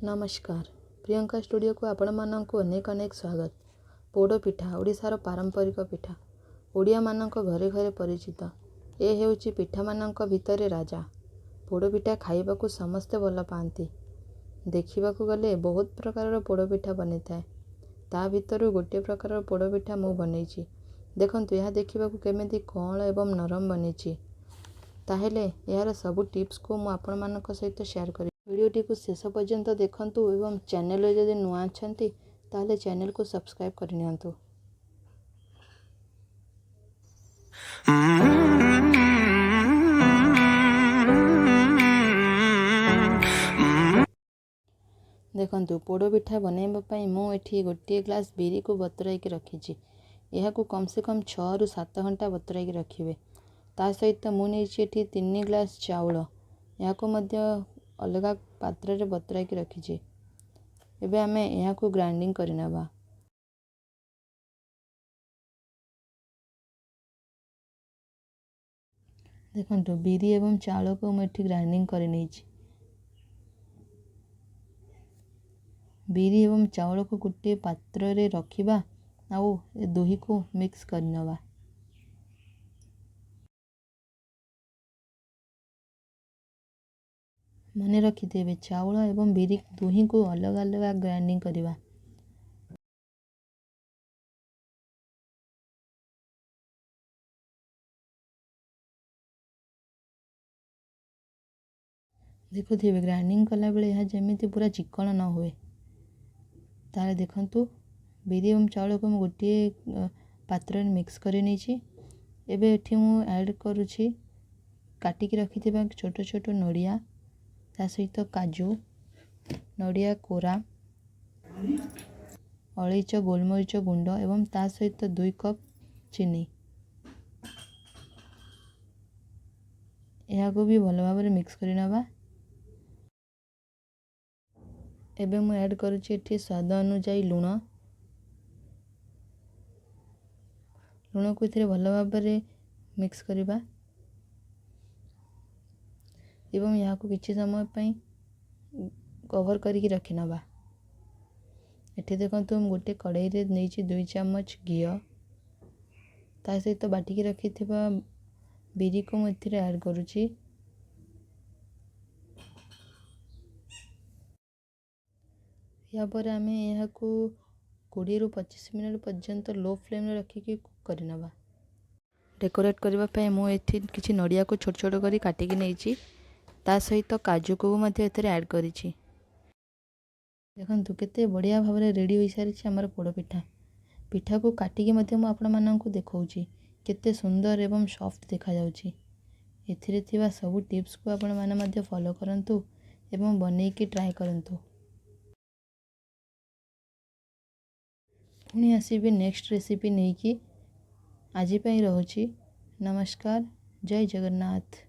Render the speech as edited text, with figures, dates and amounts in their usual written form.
नमस्कार प्रियंका स्टूडियो को आपण मानक अनेक अनेक स्वागत। पोड़ पिठा ओडिशार पारंपरिक पिठा ओडिया मानक घरे घरे परिचित। ए हेउची पिठा मानक भितरे राजा। पोड़ पिठा खाइबाकू समस्ते भल पाती। देखिबाकू गले बहुत प्रकार पोड़ पिठा बनी थाए। ता भितरु गोटे प्रकार पोड़ पिठा मु बनईची। देखंतु यह देखिबाकू केमिति कॉल एवं नरम बनीची। ताहेले यार सबु टिप्स को मु आपण मानक सहित शेयर करी। वीडियोटी को शेष पर्यंत देखंतु एवं चैनल जदि नुआ अछंती ताहले चैनल को सब्सक्राइब कर नियंतु। देखंतु पोड़ पिठा बनैबा पई मु एठी गोटे ग्लास बिरी को बतराई रखीची। यह को कम से कम 6 रु 7 घंटा बतराई रखिबे। ता सहित मु नेची एठी 3 ग्लास चाउल या को मध्य अलग पात्र रे बतराई रखीची। एबे आमे यह को ग्राइंडिंग करनेबा। देखंतु बिरी एवं चाउल को मैं ग्राइंडिंग कर नहींची। बिरी एवं चाउल को गोटे पात्र रे रखिबा आउ दुही को मिक्स करनेबा। मने रखिदेबे चाउल एवं बिरी दुही को अलग अलग ग्राइंडिंग करवा। देखुथे ग्राइंडिंग कला बेले यह जमीती पूरा चिकन न हुए। तारे देखंतु बिरी एवं चाउल को गोटे पात्र मिक्स कर नहीं। एबे एठी मु ऐड करूची काटिकी रखिथिबा छोट छोट नड़िया ता सहित काजू नड़िया कोरा अलैच गोलमरीच गुंड एवं ता सहित 2 कप चीनी। यह को भी भल भाव मिक्स करनेबा। एबे मु ऐड करूची एठी स्वाद अनुसार लूण। लूण को इथे भल भाव मिक्स करवा एवं यहाँ को किछि समय पई कवर करके रखी नबा। एठी देखंतु हम गोटे कढ़ाई रे नेची 2 चम्मच घी ता सहित बाटिकी रखिथिबा बिरी को मु इथे ऐड करूची। या पर आमे यहाँ को 20 रु 25 मिनट पर्यंत लो फ्लेम रे रखिकी कुक करनेबा। डेकोरेट करबा पई मु एथि किछि नड़िया को छोट छोट करी काटिकी नेची ता सहित काजू को मध्य एथरे ऐड करिछि। देखंतु केते बढ़िया भाव रे रेडी होई सारी हमर पोड़ पिठा। पिठा को काटिकी मध्य मु आपण माननकु देखौची केते सुंदर एवं सॉफ्ट देखा जाउची। एथिरे थिबा सब टिप्स को आपण माने मध्य फॉलो करंतु एवं बनेकी ट्राई करंतु। पुणी आसीबे नेक्स्ट रेसिपी नेकी। आज पई रहूची। नमस्कार। जय जगन्नाथ।